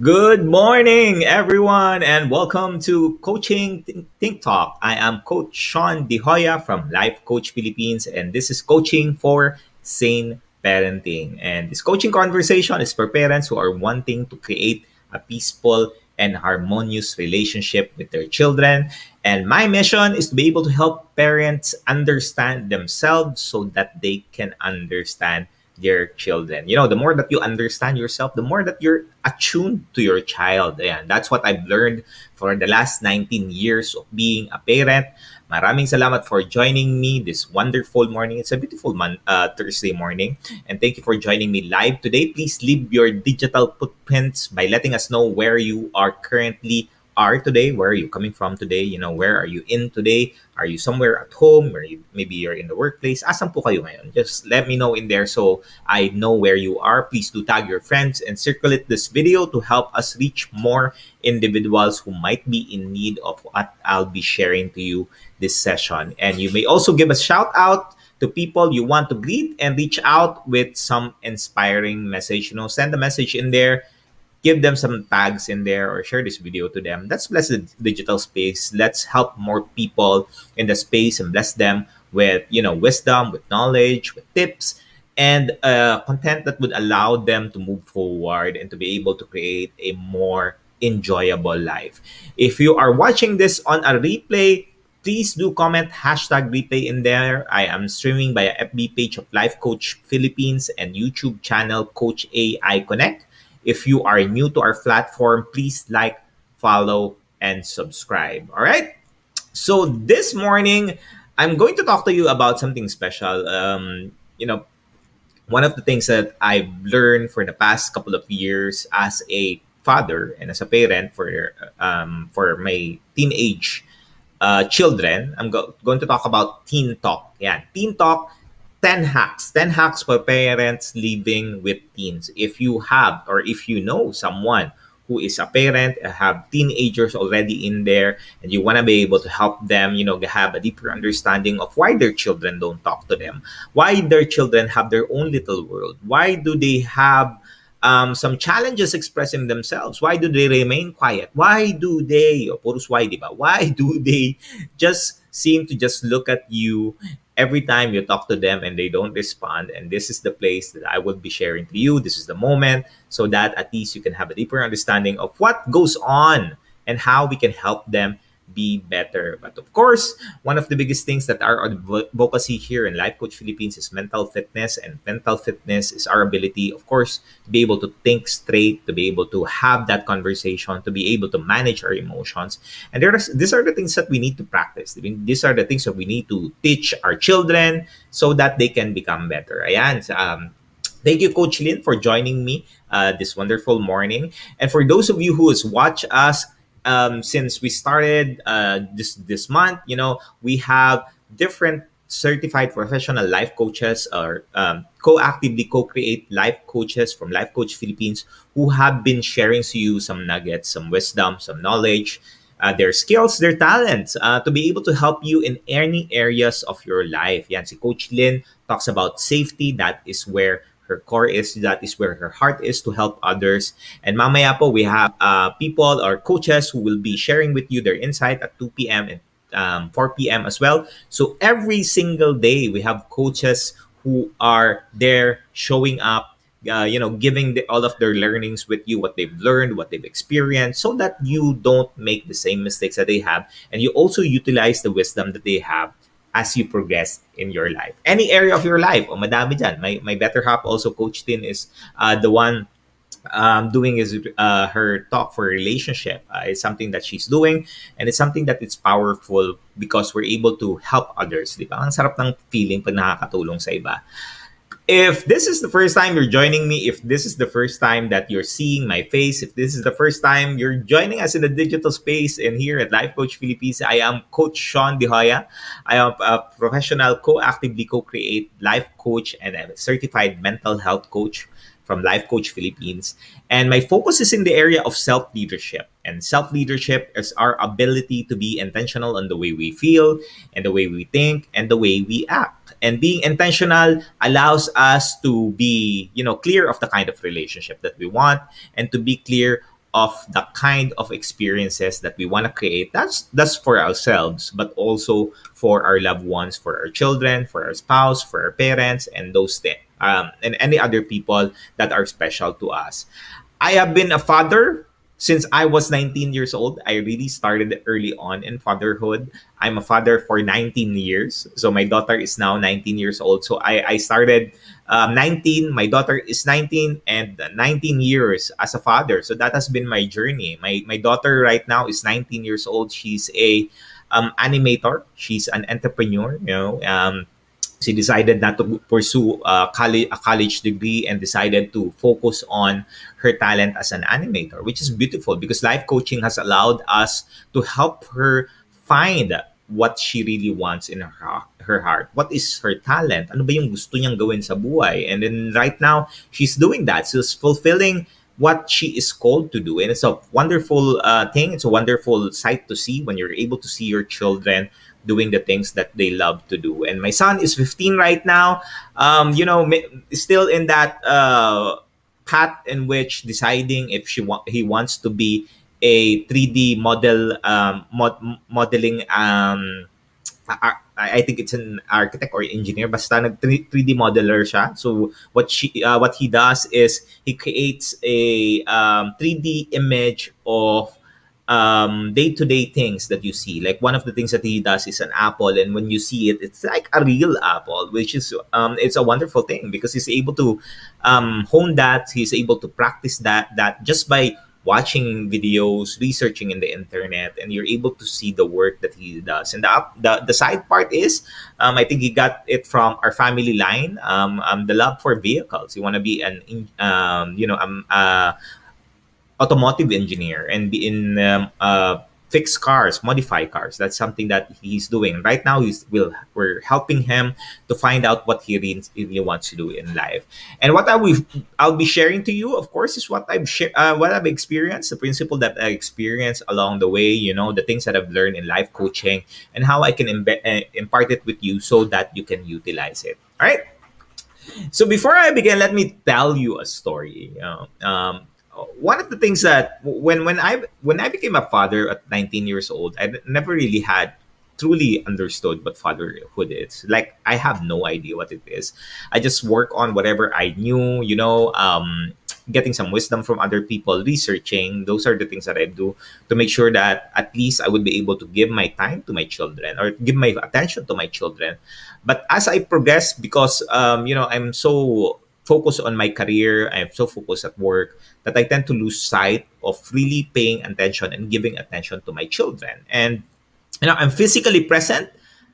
Good morning, everyone, and welcome to Coaching Think Talk. I am Coach Shaun from Life Coach Philippines, and this is coaching for sane parenting. And this coaching conversation is for parents who are wanting to create a peaceful and harmonious relationship with their children. And my mission is to be able to help parents understand themselves so that they can understand their children. The more that you understand yourself, the more that you're attuned to your child. And that's what I've learned for the last 19 years of being a parent. Maraming salamat for joining me this wonderful morning. It's a beautiful Thursday morning. And thank you for joining me live today. Please leave your digital footprints by letting us know where you are currently are today. Where are you coming from today? Where are you in today? Are you somewhere at home? Maybe you're in the workplace? Asan po kayo ngayon? Just let me know in there so I know where you are. Please do tag your friends and circulate this video to help us reach more individuals who might be in need of what I'll be sharing to you this session. And you may also give a shout out to people you want to greet and reach out with some inspiring message. Send a message in there, give them some tags in there, or share this video to them. Let's bless the digital space. Let's help more people in the space and bless them with wisdom, with knowledge, with tips, and content that would allow them to move forward and to be able to create a more enjoyable life. If you are watching this on a replay, please do comment hashtag replay in there. I am streaming by a FB page of Life Coach Philippines and YouTube channel Coach AI Connect. If you are new to our platform, please like, follow, and subscribe. All right? So this morning, I'm going to talk to you about something special. One of the things that I've learned for the past couple of years as a father and as a parent for my teenage children, I'm going to talk about Teen Talk. Yeah, Teen Talk, 10 hacks. 10 hacks for parents living with teens. If you have or if you know someone who is a parent, have teenagers already in there, and you want to be able to help them, have a deeper understanding of why their children don't talk to them, why their children have their own little world, why do they have some challenges expressing themselves, why do they remain quiet, why do they, purus why, diba? Why do they just seem to just look at you every time you talk to them and they don't respond? And this is the place that I will be sharing to you. This is the moment so that at least you can have a deeper understanding of what goes on and how we can help them be better. But of course, one of the biggest things that our advocacy here in Life Coach Philippines is mental fitness. And mental fitness is our ability, of course, to be able to think straight, to be able to have that conversation, to be able to manage our emotions. And these are the things that we need to practice. These are the things that we need to teach our children so that they can become better. Ayan. Thank you, Coach Lynn, for joining me this wonderful morning. And for those of you who has watched us since we started this month, we have different certified professional life coaches or co-actively co-create life coaches from Life Coach Philippines who have been sharing to you some nuggets, some wisdom, some knowledge, their skills, their talents to be able to help you in any areas of your life. Yan, si Coach Lynn talks about safety. That is where her core is, that is where her heart is, to help others. And mamaya po, we have people or coaches who will be sharing with you their insight at 2 p.m. and 4 p.m. as well. So every single day, we have coaches who are there showing up, giving all of their learnings with you, what they've learned, what they've experienced, so that you don't make the same mistakes that they have. And you also utilize the wisdom that they have as you progress in your life. Any area of your life, madami dyan. My better half also, Coach Tin, is the one doing her talk for relationship. It's something that she's doing, and it's something that it's powerful because we're able to help others. Di ba? Ang sarap ng feeling pag nakakatulong sa iba. If this is the first time you're joining me, if this is the first time that you're seeing my face, if this is the first time you're joining us in the digital space and here at Life Coach Philippines, I am Coach Shaun. I am a professional co-actively co-create life coach and a certified mental health coach from Life Coach Philippines. And my focus is in the area of self-leadership. And self-leadership is our ability to be intentional on the way we feel and the way we think and the way we act. And being intentional allows us to be, clear of the kind of relationship that we want and to be clear of the kind of experiences that we want to create. That's for ourselves, but also for our loved ones, for our children, for our spouse, for our parents, and those things, and any other people that are special to us. I have been a father since I was 19 years old. I really started early on in fatherhood. I'm a father for 19 years. So my daughter is now 19 years old. So I started 19, my daughter is 19, and 19 years as a father. So that has been my journey. My daughter right now is 19 years old. She's a animator. She's an entrepreneur, she decided not to pursue a college degree and decided to focus on her talent as an animator, which is beautiful because life coaching has allowed us to help her find what she really wants in her heart. What is her talent? Ano ba yung gusto niyang gawin sa buhay? And then right now, she's doing that. She's fulfilling what she is called to do. And it's a wonderful thing. It's a wonderful sight to see when you're able to see your children doing the things that they love to do. And my son is 15 right now. Still in that path in which deciding if he wants to be a 3D modeling I think it's an architect or engineer, basta nag 3D modeler siya. So what he does is he creates a 3D image of day-to-day things that you see. Like one of the things that he does is an apple, and when you see it, it's like a real apple, which is it's a wonderful thing because he's able to hone that. He's able to practice that just by watching videos, researching in the internet, and you're able to see the work that he does. And the side part is, I think he got it from our family line. The love for vehicles. You want to be automotive engineer and be in fix cars, modify cars. That's something that he's doing right now. We're helping him to find out what he really wants to do in life. And I'll be sharing to you, of course, is what I've experienced, the principle that I experienced along the way. The things that I've learned in life coaching, and how I can impart it with you so that you can utilize it. All right. So before I begin, let me tell you a story. One of the things that when I became a father at 19 years old, I never really had truly understood what fatherhood is. Like I have no idea what it is. I just work on whatever I knew. Getting some wisdom from other people, researching. Those are the things that I do to make sure that at least I would be able to give my time to my children or give my attention to my children. But as I progress, because I'm so focused on my career, I'm so focused at work that I tend to lose sight of really paying attention and giving attention to my children. And I'm physically present,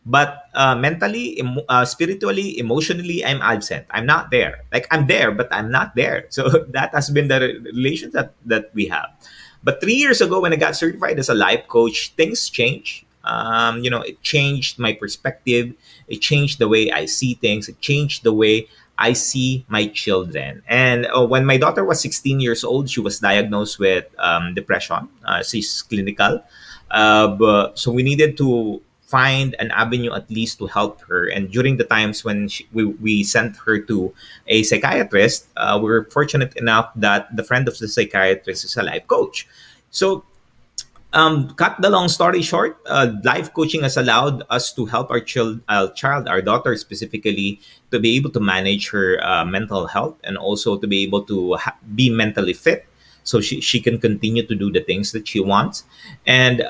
but mentally, spiritually, emotionally, I'm absent. I'm not there. Like I'm there, but I'm not there. So that has been the relation that we have. But 3 years ago, when I got certified as a life coach, things changed. It changed my perspective. It changed the way I see things. It changed the way I see my children. And when my daughter was 16 years old, she was diagnosed with depression. She's clinical. So we needed to find an avenue at least to help her. And during the times when we sent her to a psychiatrist, we were fortunate enough that the friend of the psychiatrist is a life coach. So cut the long story short, life coaching has allowed us to help our daughter specifically, to be able to manage her mental health and also to be able to be mentally fit so she can continue to do the things that she wants. And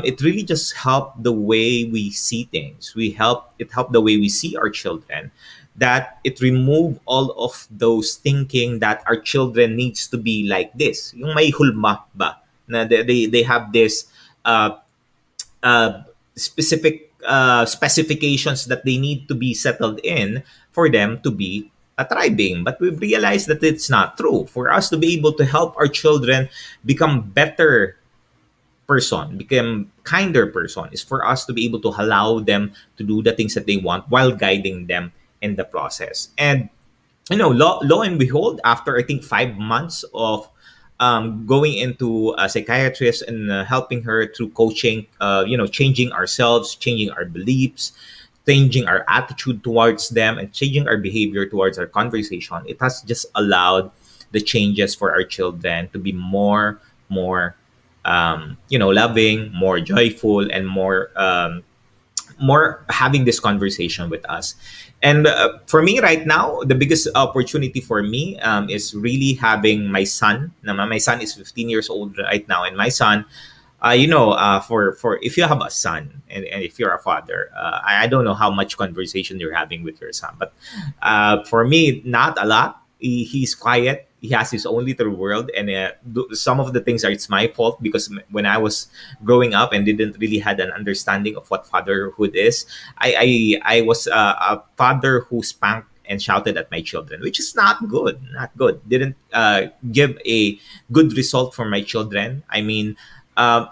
it really just helped the way we see things. It helped the way we see our children, that it removed all of those thinking that our children needs to be like this. Yung may hulma ba? Na they have this uh, specific specifications that they need to be settled in for them to be thriving. But we've realized that it's not true. For us to be able to help our children become better person, become kinder person, is for us to be able to allow them to do the things that they want while guiding them in the process. And lo and behold, after I think 5 months of going into a psychiatrist and helping her through coaching, changing ourselves, changing our beliefs, changing our attitude towards them, and changing our behavior towards our conversation, it has just allowed the changes for our children to be more more loving, more joyful, and more having this conversation with us. And for me right now, the biggest opportunity for me is really having my son. Now, my son is 15 years old right now, and my son, for if you have a son, and if you're a father, I don't know how much conversation you're having with your son, but for me, not a lot. He's quiet. He has his own little world, and some of the things are it's my fault because when I was growing up and didn't really had an understanding of what fatherhood is, I was a father who spanked and shouted at my children, which is not good. Not good. Didn't give a good result for my children. I mean,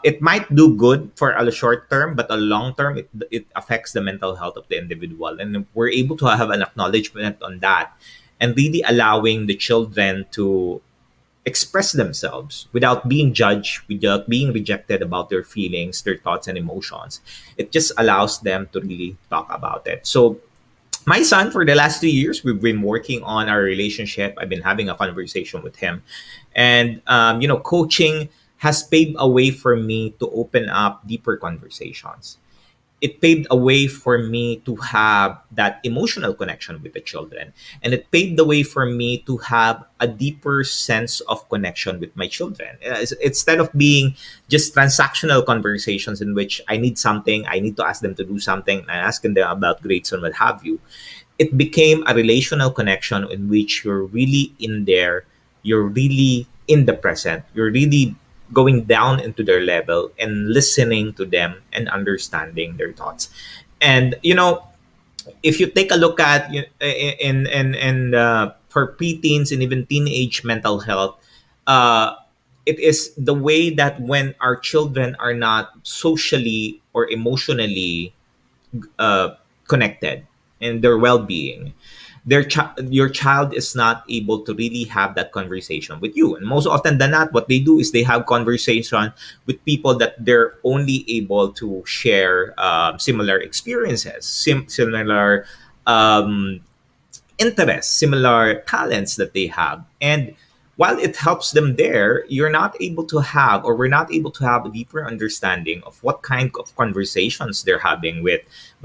it might do good for a short term, but a long term, it affects the mental health of the individual. And we're able to have an acknowledgement on that and really allowing the children to express themselves without being judged, without being rejected about their feelings, their thoughts, and emotions. It just allows them to really talk about it. So, my son, for the last 2 years, we've been working on our relationship. I've been having a conversation with him. And, coaching has paved a way for me to open up deeper conversations. It paved a way for me to have that emotional connection with the children. And it paved the way for me to have a deeper sense of connection with my children. Instead of being just transactional conversations in which I need something, I need to ask them to do something, and asking them about grades and what have you, it became a relational connection in which you're really in there, you're really in the present, you're really going down into their level and listening to them and understanding their thoughts. And if you take a look at for preteens and even teenage mental health, uh, it is the way that when our children are not socially or emotionally uh, connected and their well-being, your child is not able to really have that conversation with you. And most often than not, what they do is they have conversation with people that they're only able to share similar experiences, similar um, interests, similar talents that they have. And while it helps them there, you're not able to have, or we're not able to have a deeper understanding of what kind of conversations they're having with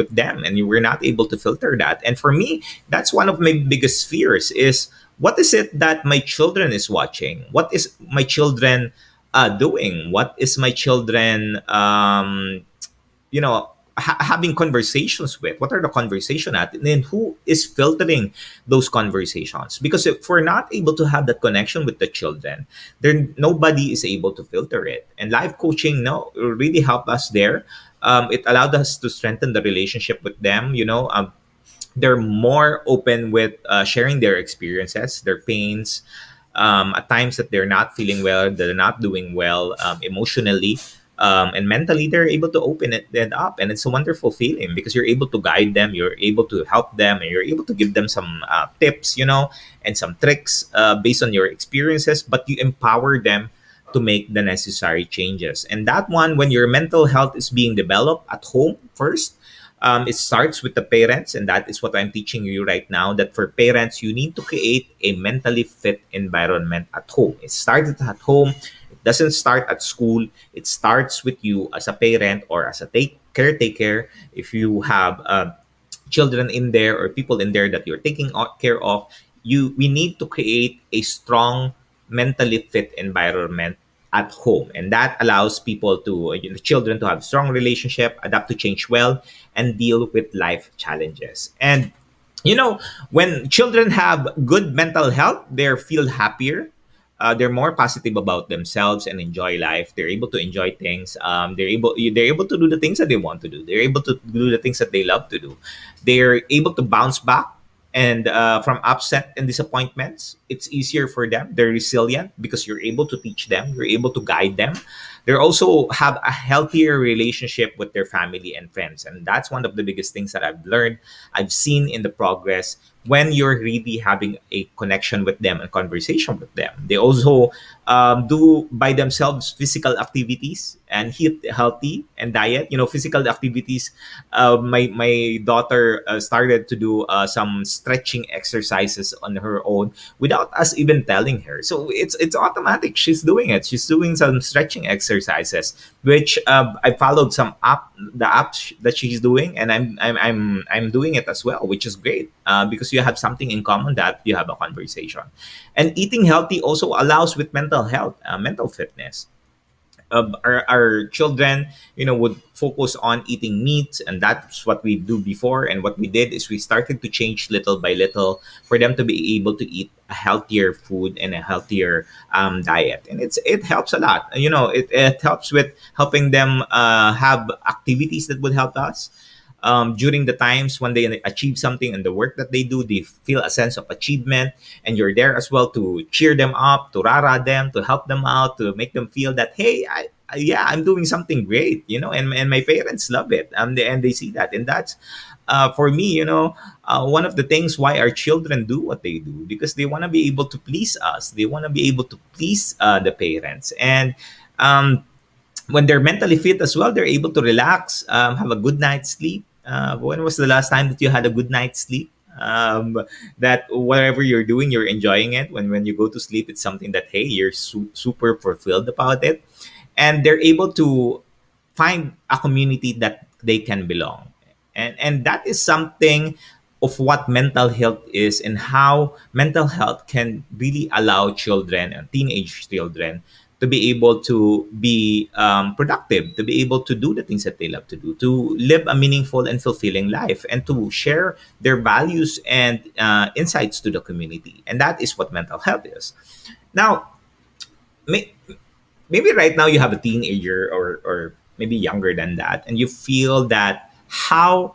them. And we're not able to filter that. And for me, that's one of my biggest fears is what is it that my children is watching? What is my children doing? What is my children having conversations with? What are the conversation at? And then who is filtering those conversations? Because if we're not able to have that connection with the children, then nobody is able to filter it. And life coaching, no, really helped us there. It allowed us to strengthen the relationship with them. They're more open with sharing their experiences, their pains, at times that they're not feeling well, they're not doing well emotionally. And mentally, they're able to open it up. And it's a wonderful feeling because you're able to guide them, you're able to help them, and you're able to give them some tips, and some tricks based on your experiences, but you empower them to make the necessary changes. And that one, when your mental health is being developed at home first, it starts with the parents, and that is what I'm teaching you right now. That for parents, you need to create a mentally fit environment at home. It starts at home. It doesn't start at school. It starts with you as a parent or as a caretaker. If you have children in there or people in there that you're taking care of, we need to create a strong mentally fit environment at home, and that allows people to children to have strong relationship, adapt to change well, and deal with life challenges. And you know when children have good mental health, they feel happier, they're more positive about themselves and enjoy life. They're able to enjoy things. They're able to do the things that they want to do. They're able to do the things that they love to do. They're able to bounce back and from upset and disappointments. It's easier for them. They're resilient because you're able to teach them. You're able to guide them. They also have a healthier relationship with their family and friends, and that's one of the biggest things that I've learned. I've seen in the progress when you're really having a connection with them and conversation with them. They also do by themselves physical activities and eat healthy and diet. Physical activities. My daughter started to do some stretching exercises on her own without without us even telling her. So it's automatic. She's doing it. She's doing some stretching exercises, which I followed some the apps that she's doing, and I'm doing it as well, which is great because you have something in common that you have a conversation. And eating healthy also allows with mental health, mental fitness. Our children, would focus on eating meat, and that's what we do before. And what we did is we started to change little by little for them to be able to eat a healthier food and a healthier diet. And it helps a lot. It helps with helping them have activities that would help us. During the times when they achieve something in the work that they do, they feel a sense of achievement, and you're there as well to cheer them up, to rara them, to help them out, to make them feel that, hey, yeah, I'm doing something great, and my parents love it, and they see that. And that's for me, one of the things why our children do what they do, because they want to be able to please us, they want to be able to please the parents. And when they're mentally fit as well, they're able to relax, have a good night's sleep. When was the last time that you had a good night's sleep? That whatever you're doing, you're enjoying it. When you go to sleep, it's something that, hey, you're super fulfilled about it. And they're able to find a community that they can belong. And that is something of what mental health is, and how mental health can really allow children and teenage children to be able to be productive, to be able to do the things that they love to do, to live a meaningful and fulfilling life, and to share their values and insights to the community. And that is what mental health is. Now, may, maybe right now you have a teenager, or maybe younger than that, and you feel that how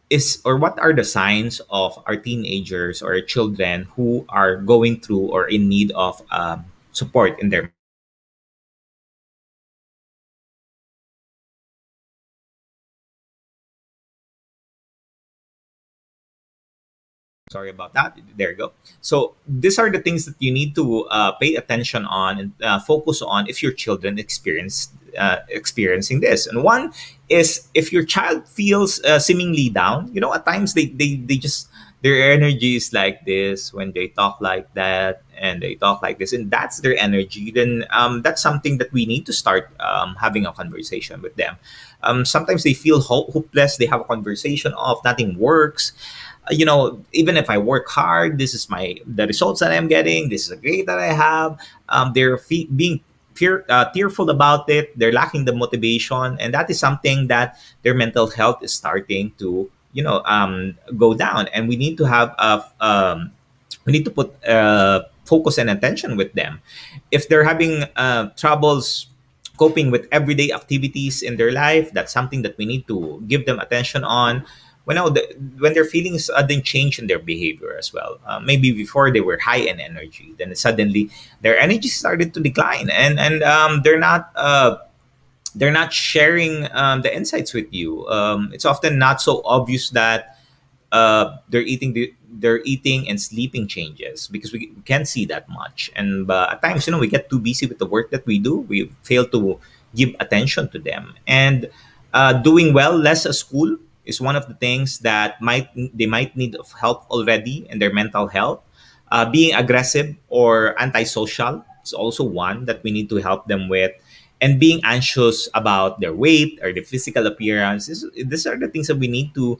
is, or what are the signs of our teenagers or children who are going through or in need of support in their. Sorry about that. There you go. So these are the things that you need to pay attention on and focus on if your children experiencing this. And one is, if your child feels seemingly down. At times they just, their energy is like this when they talk like that, and they talk like this, and that's their energy. Then that's something that we need to start having a conversation with them. Sometimes they feel hopeless. They have a conversation of nothing works. Even if I work hard, this is the results that I'm getting. This is a grade that I have. They're being tearful about it. They're lacking the motivation, and that is something that their mental health is starting to, go down. And we need to have we need to put focus and attention with them. If they're having troubles coping with everyday activities in their life, that's something that we need to give them attention on. When their feelings suddenly change in their behavior as well. Maybe before they were high in energy, then suddenly their energy started to decline, and they're not sharing the insights with you. It's often not so obvious that their eating and sleeping changes, because we can't see that much. And at times, we get too busy with the work that we do. We fail to give attention to them. And doing well less at school is one of the things that they might need of help already in their mental health. Being aggressive or antisocial is also one that we need to help them with. And being anxious about their weight or their physical appearance, these are the things that we need to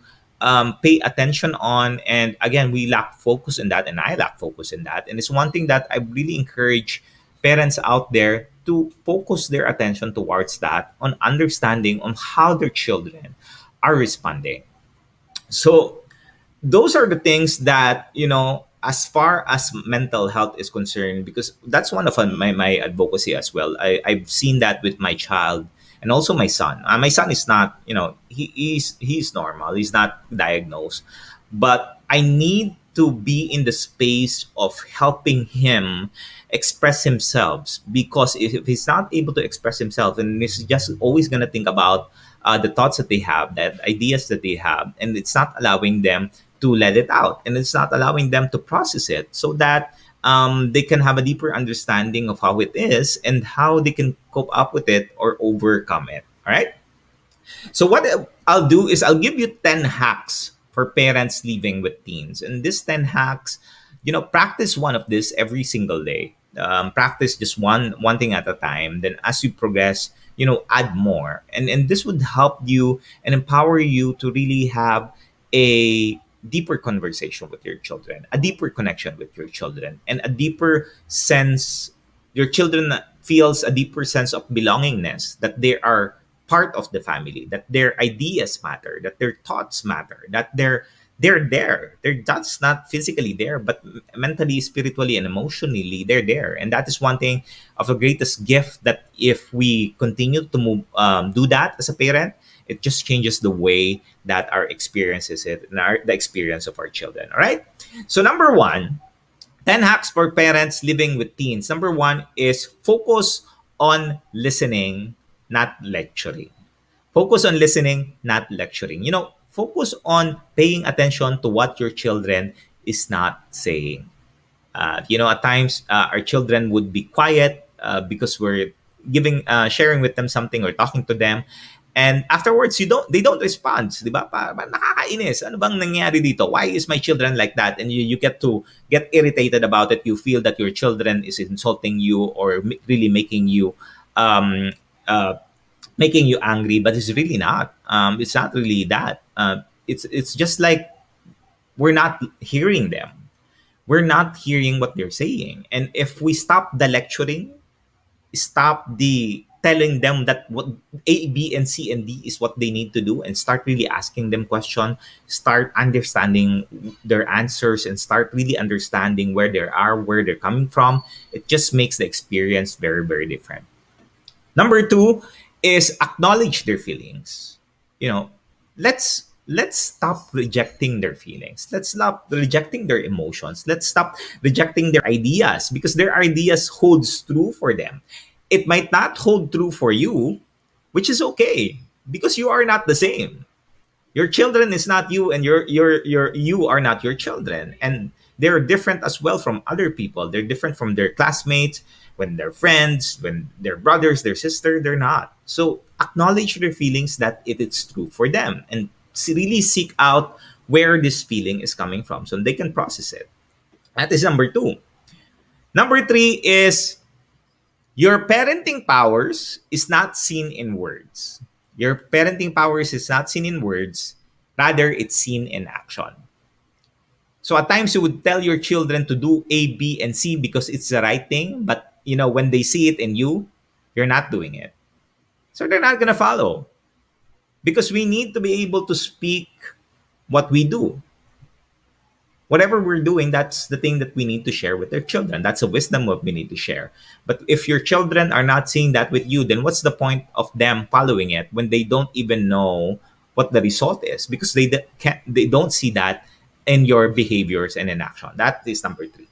pay attention on. And again, we lack focus in that, and I lack focus in that. And it's one thing that I really encourage parents out there to focus their attention towards, that on understanding on how their children are responding. So those are the things that, as far as mental health is concerned, because that's one of my advocacy as well. I've seen that with my child, and also my son. My son is not, he's normal, he's not diagnosed, but I need to be in the space of helping him express himself. Because if he's not able to express himself, and he's just always going to think about the thoughts that they have, that ideas that they have, and it's not allowing them to let it out, and it's not allowing them to process it, so that they can have a deeper understanding of how it is and how they can cope up with it or overcome it. All right. So what I'll do is I'll give you 10 hacks for parents living with teens. And these 10 hacks practice one of this every single day. Practice just one thing at a time. Then as you progress, add more, and this would help you and empower you to really have a deeper conversation with your children, a deeper connection with your children, and a deeper sense. Your children feels a deeper sense of belongingness, that they are part of the family, that their ideas matter, that their thoughts matter, that they're there. They're just not physically there, but mentally, spiritually, and emotionally, they're there. And that is one thing of the greatest gift, that if we continue to do that as a parent, it just changes the way that our experience is it and the experience of our children. All right. So number one, 10 hacks for parents living with teens. Number one is focus on listening, not lecturing. Focus on listening, not lecturing. Focus on paying attention to what your children is not saying. At times our children would be quiet because we're sharing with them something or talking to them, and afterwards they don't respond, di ba? Nakakainis. Ano bang nangyari dito? Why is my children like that? And you get to get irritated about it. You feel that your children is insulting you or really um, uh, making you angry, but it's really not. It's not really that. It's just like we're not hearing them. We're not hearing what they're saying. And if we stop the lecturing, stop the telling them that what A, B, and C and D is what they need to do, and start really asking them questions, start understanding their answers, and start really understanding where they are, where they're coming from, it just makes the experience very, very different. Number two is acknowledge their feelings. You know, let's stop rejecting their feelings. Let's stop rejecting their emotions. Let's stop rejecting their ideas, because their ideas holds true for them. It might not hold true for you, which is okay, because you are not the same. Your children is not you, and you are not your children, and they're different as well from other people. They're different from their classmates, when they're friends, when they're brothers, their sister, they're not. So acknowledge their feelings, that it is true for them, and really seek out where this feeling is coming from so they can process it. That is number two. Number three is your parenting powers is not seen in words. Your parenting powers is not seen in words, rather, it's seen in action. So at times you would tell your children to do A, B, and C because it's the right thing, but when they see it in you, you're not doing it. So they're not gonna follow. Because we need to be able to speak what we do. Whatever we're doing, that's the thing that we need to share with our children. That's a wisdom what we need to share. But if your children are not seeing that with you, then what's the point of them following it when they don't even know what the result is? Because they don't see that in your behaviors and in action. That is number three.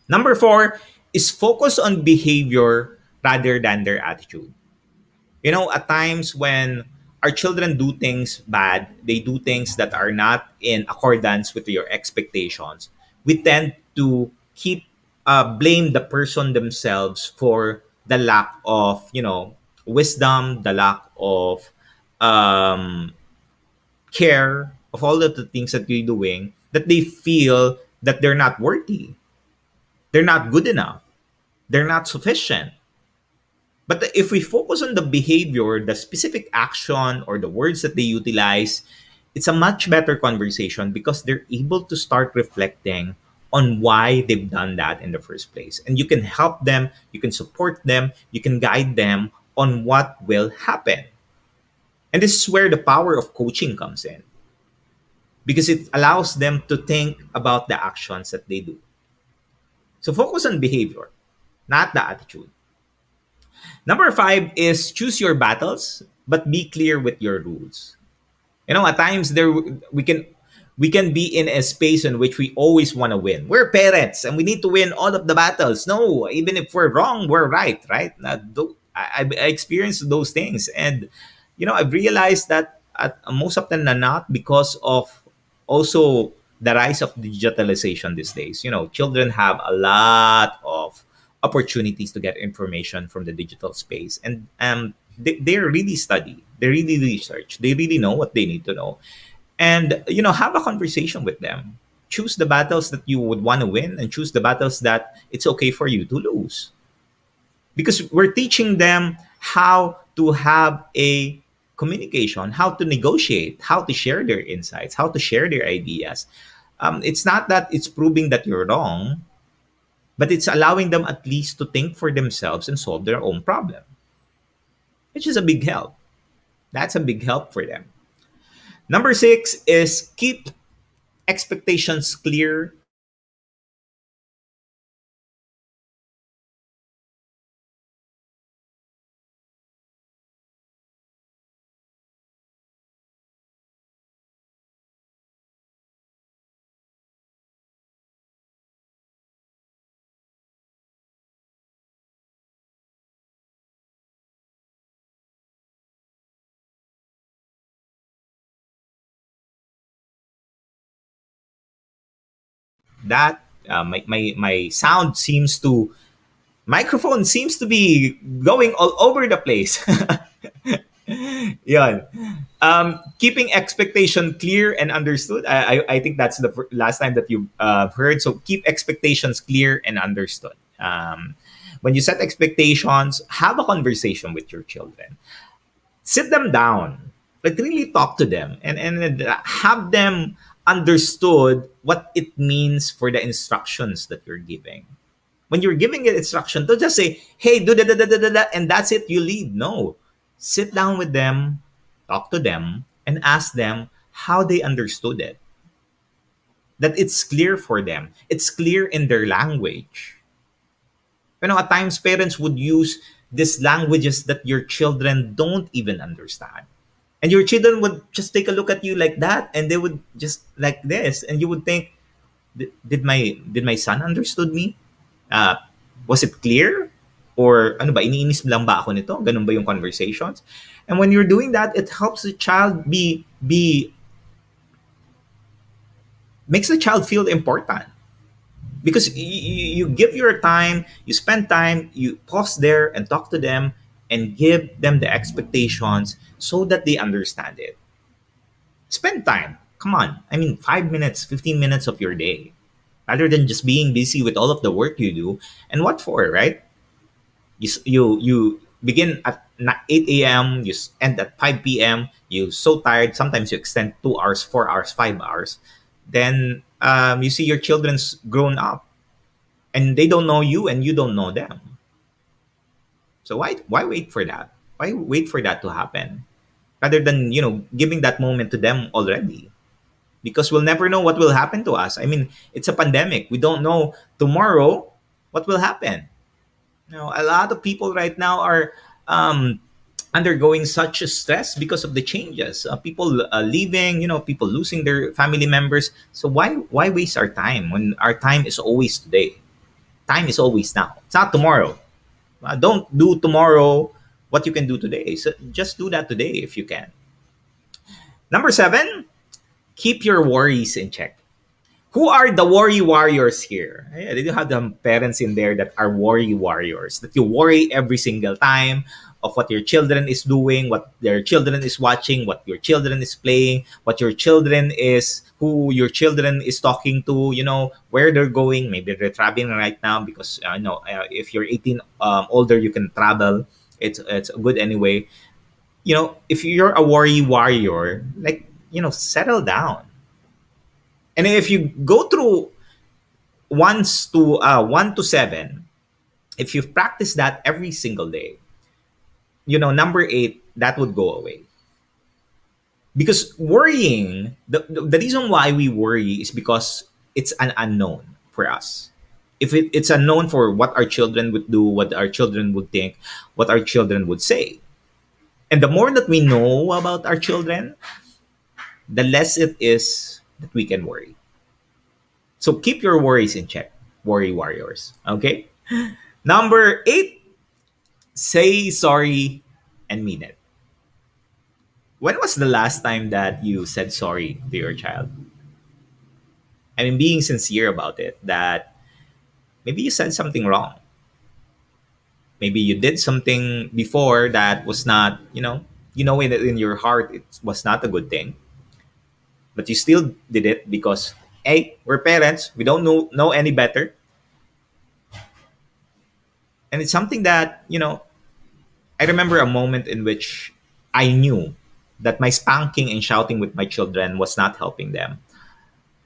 Number four is focus on behavior rather than their attitude. At times when our children do things bad, they do things that are not in accordance with your expectations, we tend to keep blame the person themselves for the lack of, wisdom, the lack of um, care, of all of the things that you're doing, that they feel that they're not worthy, they're not good enough, they're not sufficient. But if we focus on the behavior, the specific action, or the words that they utilize, it's a much better conversation because they're able to start reflecting on why they've done that in the first place. And you can help them, you can support them, you can guide them on what will happen. And this is where the power of coaching comes in, because it allows them to think about the actions that they do. So focus on behavior, not the attitude. Number five is choose your battles, but be clear with your rules. At times we can be in a space in which we always want to win. We're parents and we need to win all of the battles. No, even if we're wrong, we're right, right? I experienced those things, and I've realized that most of them are not, because of also the rise of digitalization these days. Children have a lot of opportunities to get information from the digital space, and they really study, they really research, they really know what they need to know, and have a conversation with them. choose the battles that you would want to win and choose the battles that it's okay for you to lose. Because we're teaching them how to have a communication, how to negotiate, how to share their insights, how to share their ideas. It's not that it's proving that you're wrong, but it's allowing them at least to think for themselves and solve their own problem, which is a big help. That's a big help for them. Number six is keep expectations clear. That my sound seems to microphone seems to be going all over the place. Yan. Keeping expectation clear and understood. I think that's the last time that you heard. So keep expectations clear and understood. When you set expectations, have a conversation with your children. Sit them down, like really talk to them, and have them understood what it means for the instructions that you're giving. When you're giving an instruction, don't just say, hey, do da da da da da, da, and that's it, you leave. No. Sit down with them, talk to them, and ask them how they understood it. That it's clear for them. It's clear in their language. At times parents would use these languages that your children don't even understand. And your children would just take a look at you like that, and they would just like this, and you would think, did my son understood me? Uh, was it clear? Or ano ba, iniinis lang ba ako nito? Ganun ba yung conversations? And when you're doing that, it helps the child makes the child feel important. Because you give your time, you spend time, you pause there and talk to them and give them the expectations so that they understand it. Spend time. Come on. I mean, 5 minutes, 15 minutes of your day rather than just being busy with all of the work you do. And what for, right? You begin at 8 a.m., you end at 5 p.m., you're so tired, sometimes you extend 2 hours, 4 hours, 5 hours. Then you see your children's grown up and they don't know you and you don't know them. So why wait for that? Why wait for that to happen? Rather than, giving that moment to them already. Because we'll never know what will happen to us. I mean, it's a pandemic. We don't know tomorrow what will happen. A lot of people right now are undergoing such a stress because of the changes. People leaving, people losing their family members. So why waste our time when our time is always today? Time is always now. It's not tomorrow. Don't do tomorrow what you can do today. So just do that today if you can. Number seven, keep your worries in check. Who are the worry warriors here? Yeah, did you have the parents in there that are worry warriors? That you worry every single time of what your children is doing, what their children is watching, what your children is playing, who your children is talking to, where they're going. Maybe they're traveling right now because, if you're 18 older, you can travel. It's good anyway. If you're a worry warrior, like, settle down. And if you go through 1 to 7, if you've practiced that every single day, number 8, that would go away. Because worrying, the reason why we worry is because it's an unknown for us. If it's unknown for what our children would do, what our children would think, what our children would say. And the more that we know about our children, the less it is that we can worry. So keep your worries in check, worry warriors. Okay? Number 8, say sorry and mean it. When was the last time that you said sorry to your child? I mean, being sincere about it, that maybe you said something wrong. Maybe you did something before that was not, in your heart it was not a good thing, but you still did it because Hey, we're parents. We don't know any better, and it's something that I remember a moment in which I knew that my spanking and shouting with my children was not helping them.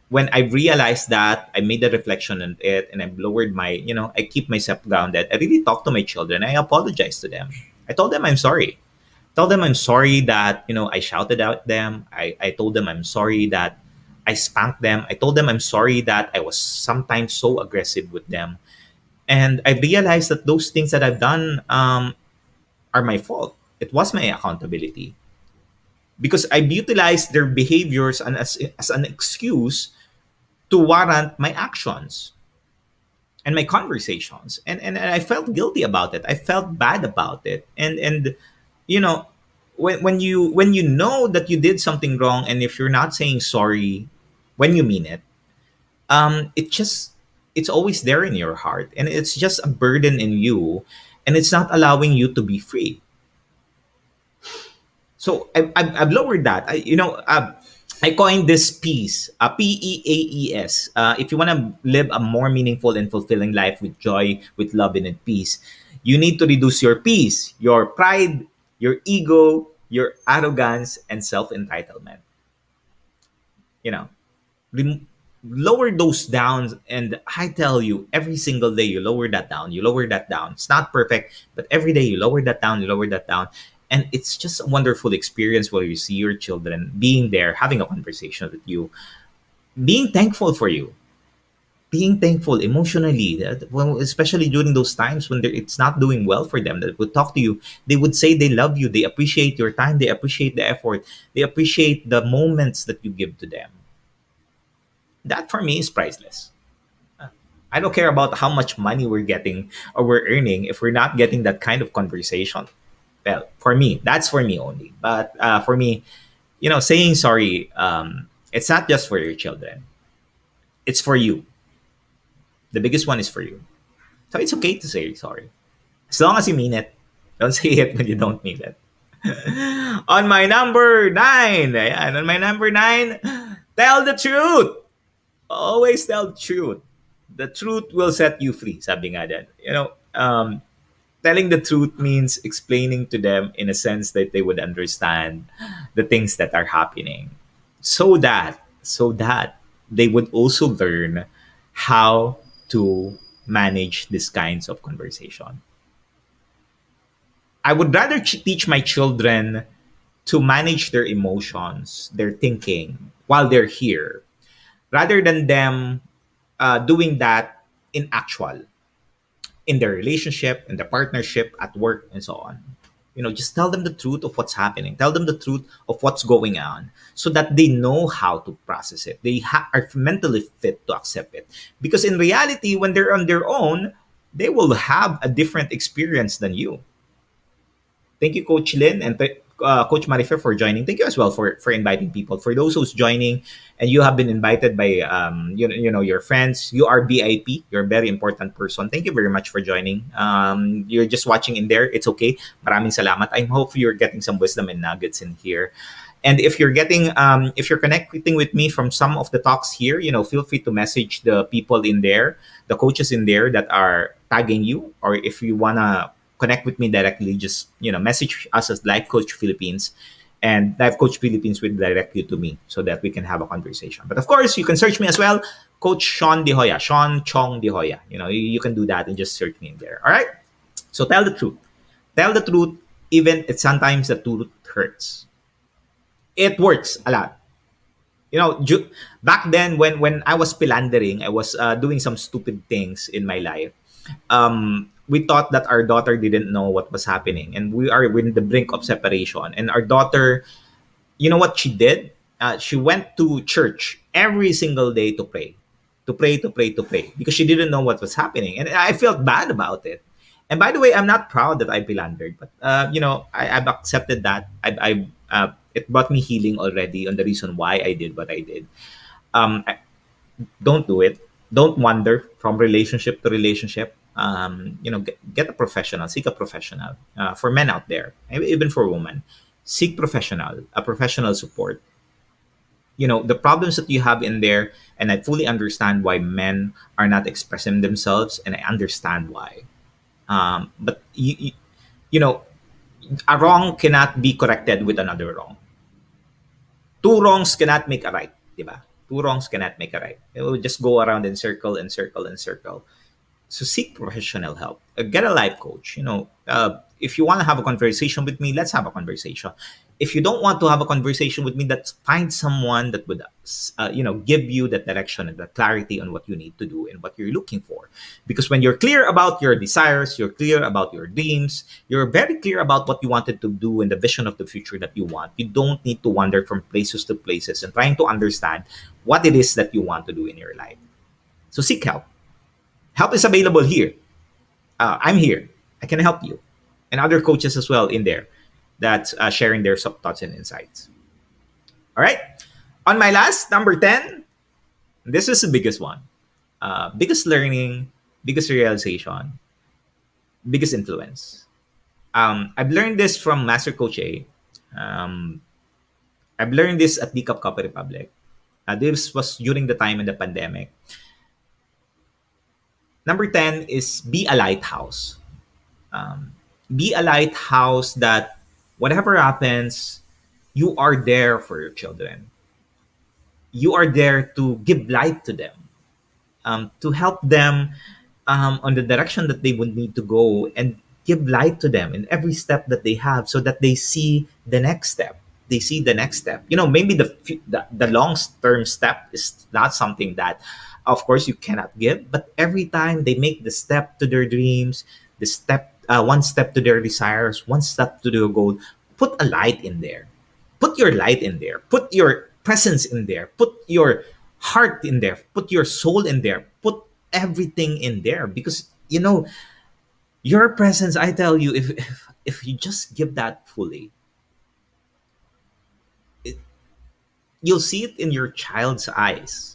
When I realized that, I made a reflection on it, and I lowered I keep myself grounded. I really talked to my children. I apologized to them. I told them I'm sorry. Told them I'm sorry that, I shouted at them. I told them I'm sorry that I spanked them. I told them I'm sorry that I was sometimes so aggressive with them. And I realized that those things that I've done are my fault. It was my accountability because I utilized their behaviors as an excuse to warrant my actions and my conversations. And I felt guilty about it. I felt bad about it. And you know, when you know that you did something wrong, and if you're not saying sorry when you mean it, it's always there in your heart, and it's just a burden in you, and it's not allowing you to be free. So I've lowered that. I coined this piece, PEAES. If you want to live a more meaningful and fulfilling life with joy, with love, and in peace, you need to reduce your peace, your pride, your ego, your arrogance, and self entitlement. You know, rem- lower those down. And I tell you, every single day you lower that down, you lower that down. It's not perfect, but every day you lower that down, you lower that down. And it's just a wonderful experience where you see your children being there, having a conversation with you, being thankful for you, being thankful emotionally, well, especially during those times when it's not doing well for them, that would talk to you. They would say they love you, they appreciate your time, they appreciate the effort, they appreciate the moments that you give to them. That for me is priceless. I don't care about how much money we're getting or we're earning if we're not getting that kind of conversation. Well, for me, that's for me only. But for me, saying sorry, it's not just for your children. It's for you. The biggest one is for you. So it's okay to say sorry. As long as you mean it. Don't say it when you don't mean it. On my number nine, ayan, on my number nine, tell the truth. Always tell the truth. The truth will set you free, sabi nga dyan. Telling the truth means explaining to them in a sense that they would understand the things that are happening, so that they would also learn how to manage these kinds of conversation. I would rather teach my children to manage their emotions, their thinking while they're here, rather than them doing that in actual, in their relationship, in their partnership, at work, and so on. Just tell them the truth of what's happening. Tell them the truth of what's going on so that they know how to process it. They are mentally fit to accept it. Because in reality, when they're on their own, they will have a different experience than you. Thank you, Coach Lynn, and Coach Marifer, for joining. Thank you as well for inviting people. For those who's joining, and you have been invited by your friends, you are BIP. You're a very important person. Thank you very much for joining. You're just watching in there. It's okay. Maraming salamat. I hope you're getting some wisdom and nuggets in here. And if you're connecting with me from some of the talks here, feel free to message the people in there, the coaches in there that are tagging you, or if you wanna connect with me directly, just message us as Life Coach Philippines, and Life Coach Philippines will direct you to me so that we can have a conversation. But of course, you can search me as well, Coach Shaun De Hoya, Sean Chong De Hoya. You can do that and just search me in there. All right. So tell the truth. Tell the truth, even if sometimes the truth hurts. It works a lot. Back then when I was philandering, I was doing some stupid things in my life. We thought that our daughter didn't know what was happening, and we are in the brink of separation. And our daughter, you know what she did? She went to church every single day to pray, because she didn't know what was happening, and I felt bad about it. And by the way, I'm not proud that I philandered, but I've accepted that. It brought me healing already on the reason why I did what I did. I, don't do it. Don't wander from relationship to relationship. Get a professional. Seek a professional. For men out there, even for women, seek a professional support. the problems that you have in there, and I fully understand why men are not expressing themselves, and I understand why. But you know, a wrong cannot be corrected with another wrong. Two wrongs cannot make a right, di ba? Two wrongs cannot make a right. It will just go around in circle and circle and circle. So seek professional help. Get a life coach. If you want to have a conversation with me, let's have a conversation. If you don't want to have a conversation with me, let's find someone that would give you that direction and the clarity on what you need to do and what you're looking for. Because when you're clear about your desires, you're clear about your dreams, you're very clear about what you wanted to do and the vision of the future that you want, you don't need to wander from places to places and trying to understand what it is that you want to do in your life. So seek help. Help is available here. I'm here. I can help you. And other coaches as well in there that's sharing their thoughts and insights. All right. On my last, number 10, this is the biggest one. Biggest learning, biggest realization, biggest influence. I've learned this from Master Coach A. Um, I've learned this at Cup Copy Republic. This was during the time in the pandemic. Number 10 is be a lighthouse. Be a lighthouse that whatever happens, you are there for your children. You are there to give light to them, to help them on the direction that they would need to go, and give light to them in every step that they have so that they see the next step. They see the next step. Maybe the long term step is not something that, of course, you cannot give, but every time they make the step to their dreams, the step, one step to their desires, one step to their goal, put a light in there. Put your light in there. Put your presence in there. Put your heart in there. Put your soul in there. Put everything in there, because your presence, I tell you, if you just give that fully, it, you'll see it in your child's eyes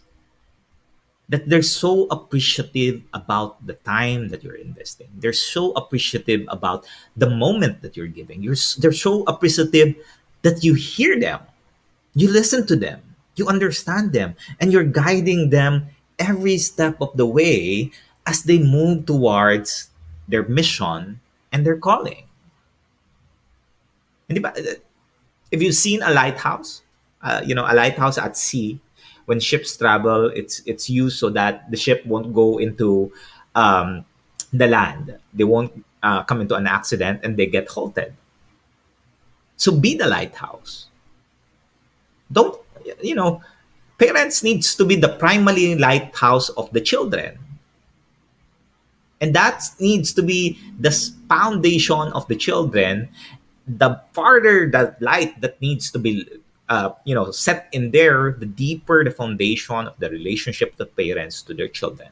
that they're so appreciative about the time that you're investing. They're so appreciative about the moment that you're giving. They're so appreciative that you hear them, you listen to them, you understand them, and you're guiding them every step of the way as they move towards their mission and their calling. And if you've seen a lighthouse, a lighthouse at sea, when ships travel, it's used so that the ship won't go into the land. They won't come into an accident and they get halted. So be the lighthouse. Don't you know? Parents needs to be the primary lighthouse of the children, and that needs to be the foundation of the children. The farther that light that needs to be set in there, the deeper the foundation of the relationship of the parents to their children.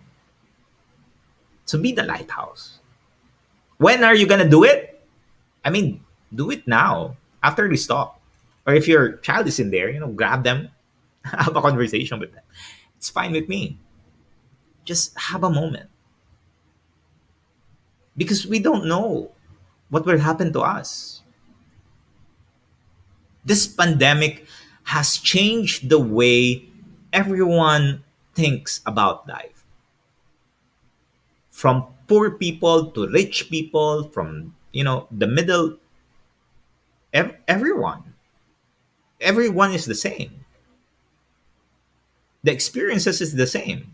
So be the lighthouse. When are you gonna do it? I mean, do it now after this talk. Or if your child is in there, grab them, have a conversation with them. It's fine with me. Just have a moment, because we don't know what will happen to us. This pandemic has changed the way everyone thinks about life. From poor people to rich people, from the middle, everyone. Everyone is the same. The experiences is the same.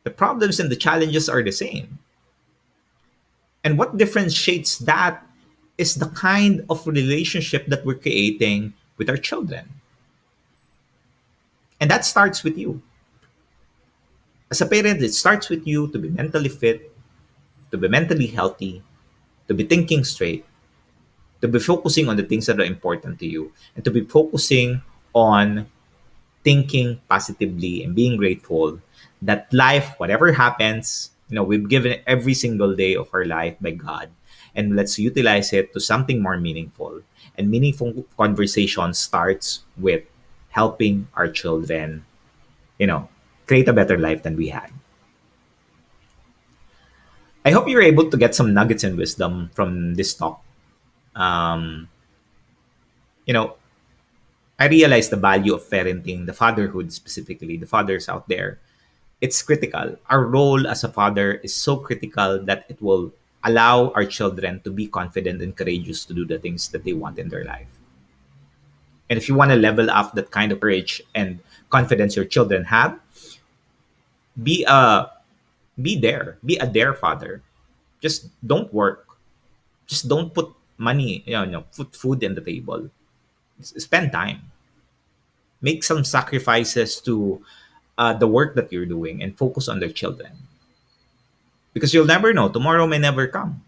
The problems and the challenges are the same. And what differentiates that is the kind of relationship that we're creating with our children. And that starts with you. As a parent, it starts with you to be mentally fit, to be mentally healthy, to be thinking straight, to be focusing on the things that are important to you, and to be focusing on thinking positively and being grateful that life, whatever happens, we've given every single day of our life by God, and let's utilize it to something more meaningful. And meaningful conversation starts with helping our children, you know, create a better life than we had. I hope you're able to get some nuggets and wisdom from this talk. Um, you know, I realize the value of parenting, the fatherhood specifically, the fathers out there. It's critical. Our role as a father is so critical that it will allow our children to be confident and courageous to do the things that they want in their life. And if you want to level up that kind of courage and confidence your children have, be a be a dare father. Just don't work. Just don't put money, put food in the table. Spend time. Make some sacrifices to the work that you're doing and focus on their children. Because you'll never know. Tomorrow may never come.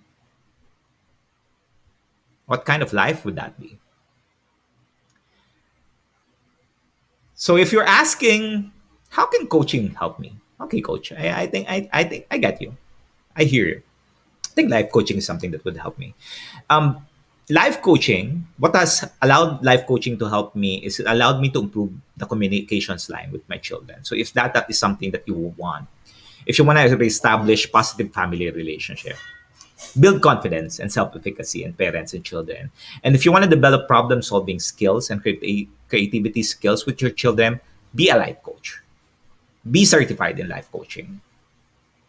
What kind of life would that be? So if you're asking, how can coaching help me? Okay, coach. I think I get you. I hear you. I think life coaching is something that would help me. Um, Life coaching, what has allowed life coaching to help me is it allowed me to improve the communications line with my children. So if that is something that you want, if you want to establish positive family relationship, build confidence and self-efficacy in parents and children. And if you want to develop problem-solving skills and creativity skills with your children, be a life coach. Be certified in life coaching.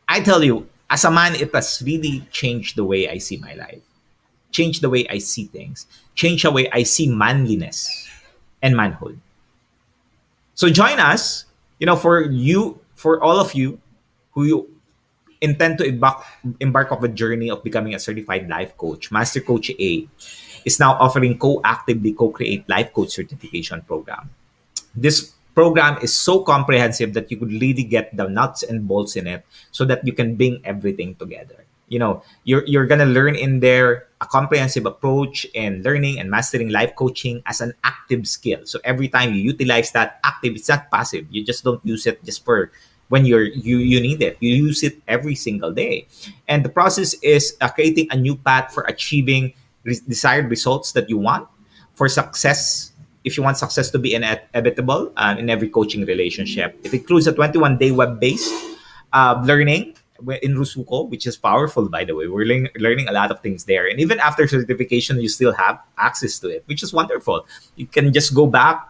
I tell you, as a man, it has really changed the way I see my life, changed the way I see things, changed the way I see manliness and manhood. So join us, for all of you who you intend to embark of a journey of becoming a certified life coach. Master Coach A is now offering co-actively co-create life coach certification program. This program is so comprehensive that you could really get the nuts and bolts in it so that you can bring everything together. You're gonna learn in there a comprehensive approach in learning and mastering life coaching as an active skill. So every time you utilize that active, it's not passive. You just don't use it just for when you need it. You use it every single day. And the process is creating a new path for achieving desired results that you want for success. If you want success to be inevitable in every coaching relationship, it includes a 21-day web-based learning in Rusuko, which is powerful, by the way. We're learning a lot of things there. And even after certification, you still have access to it, which is wonderful. You can just go back,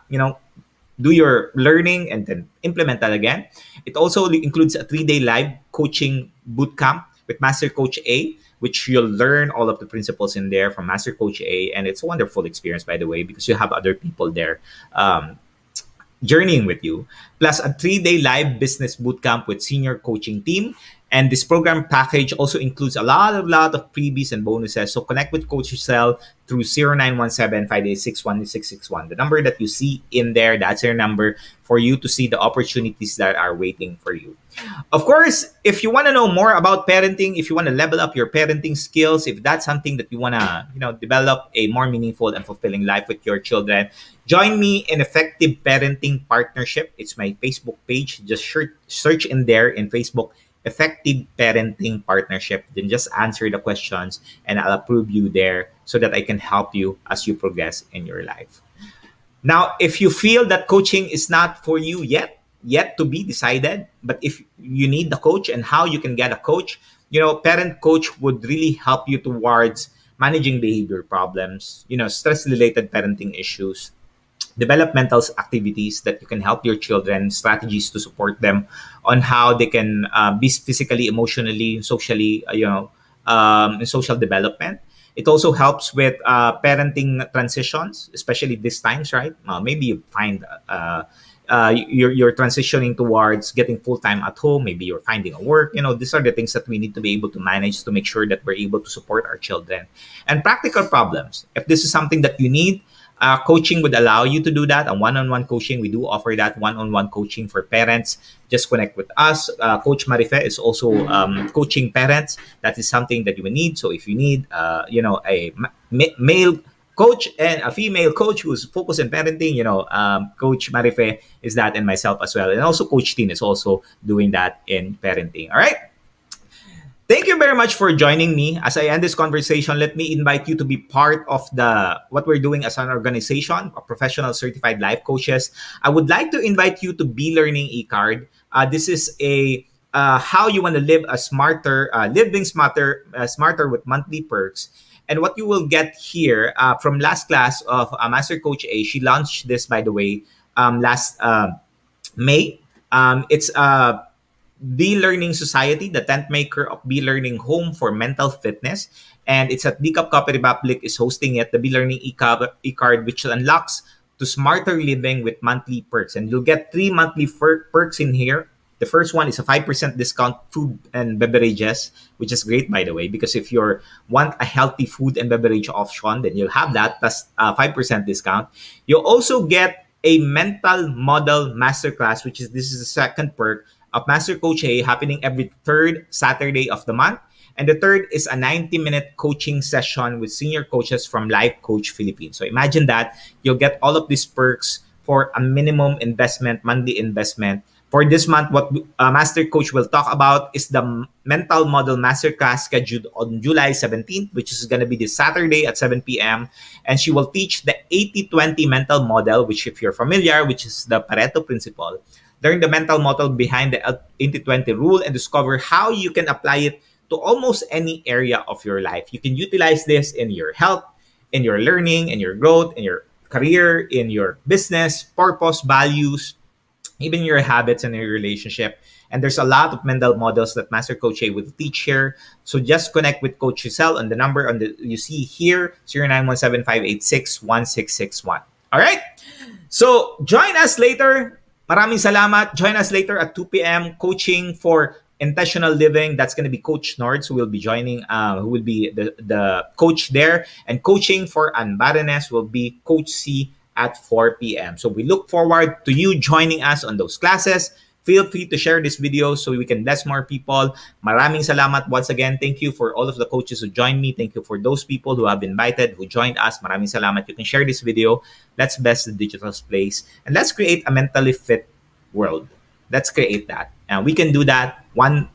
do your learning and then implement that again. It also includes a 3-day live coaching bootcamp with Master Coach A, which you'll learn all of the principles in there from Master Coach A. And it's a wonderful experience, by the way, because you have other people there journeying with you, plus a 3-day live business bootcamp with senior coaching team. And this program package also includes a lot of freebies and bonuses. So connect with Coach Cell through 0917-586-1661. The number that you see in there, that's your number for you to see the opportunities that are waiting for you. Of course, if you want to know more about parenting, if you want to level up your parenting skills, if that's something that you want to, develop a more meaningful and fulfilling life with your children, join me in Effective Parenting Partnership. It's my Facebook page. Just search in there in Facebook, Effective Parenting Partnership. Then just answer the questions and I'll approve you there so that I can help you as you progress in your life. Now, if you feel that coaching is not for you yet to be decided, but if you need the coach and how you can get a coach, parent coach would really help you towards managing behavior problems, stress-related parenting issues, developmental activities that you can help your children, strategies to support them on how they can be physically, emotionally, socially, in social development. It also helps with parenting transitions, especially these times, right? Maybe you find you're transitioning towards getting full-time at home. Maybe you're finding a work. These are the things that we need to be able to manage to make sure that we're able to support our children. And practical problems. If this is something that you need, coaching would allow you to do that. A one-on-one coaching, we do offer that one-on-one coaching for parents. Just connect with us. Coach Marife is also coaching parents. That is something that you will need. So if you need, a male coach and a female coach who's focused on parenting, Coach Marife is that, and myself as well. And also Coach Tin is also doing that in parenting. All right. Thank you very much for joining me. As I end this conversation, let me invite you to be part of what we're doing as an organization of professional certified life coaches. I would like to invite you to Be Learning eCard. This is a how you want to live a smarter, smarter with monthly perks. And what you will get here from last class of Master Coach A, she launched this, by the way, last May. It's Be Learning Society, the tent maker of Be Learning Home for Mental Fitness. And it's at Decap Copy Republic is hosting it, the Be Learning e-card, which unlocks to smarter living with monthly perks. And you'll get 3 monthly perks in here. The first one is a 5% discount food and beverages, which is great, by the way, because if you want a healthy food and beverage option, then you'll have that plus 5% discount. You'll also get a mental model masterclass, which is this is the second perk of Master Coach A, happening every third Saturday of the month. And the third is a 90-minute coaching session with senior coaches from Life Coach Philippines. So imagine that you'll get all of these perks for a minimum investment, monthly investment. For this month, what Master Coach will talk about is the Mental Model Masterclass scheduled on July 17th, which is going to be this Saturday at 7 p.m. And she will teach the 80-20 mental model, which if you're familiar, which is the Pareto principle. Learn the mental model behind the 80-20 rule and discover how you can apply it to almost any area of your life. You can utilize this in your health, in your learning, in your growth, in your career, in your business, purpose, values, even your habits and your relationship. And there's a lot of mental models that Master Coach A will teach here. So just connect with Coach Giselle on the number you see here, 0917-586-1661. All right? So join us later. Maraming salamat. Join us later at 2 p.m. Coaching for intentional living. That's going to be Coach Nords who will be joining, who will be the coach there. And coaching for unbarrenness will be Coach C at 4 p.m. So we look forward to you joining us on those classes. Feel free to share this video so we can bless more people. Maraming salamat once again. Thank you for all of the coaches who joined me. Thank you for those people who have invited, who joined us. Maraming salamat. You can share this video. Let's bless the digital space. And let's create a mentally fit world. Let's create that. And we can do that one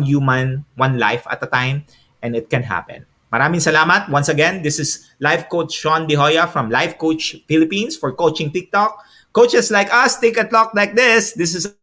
human, one life at a time. And it can happen. Maraming salamat. Once again, this is Life Coach Shaun from Life Coach Philippines for Coaching TikTok. Coaches like us think and talk like this. This is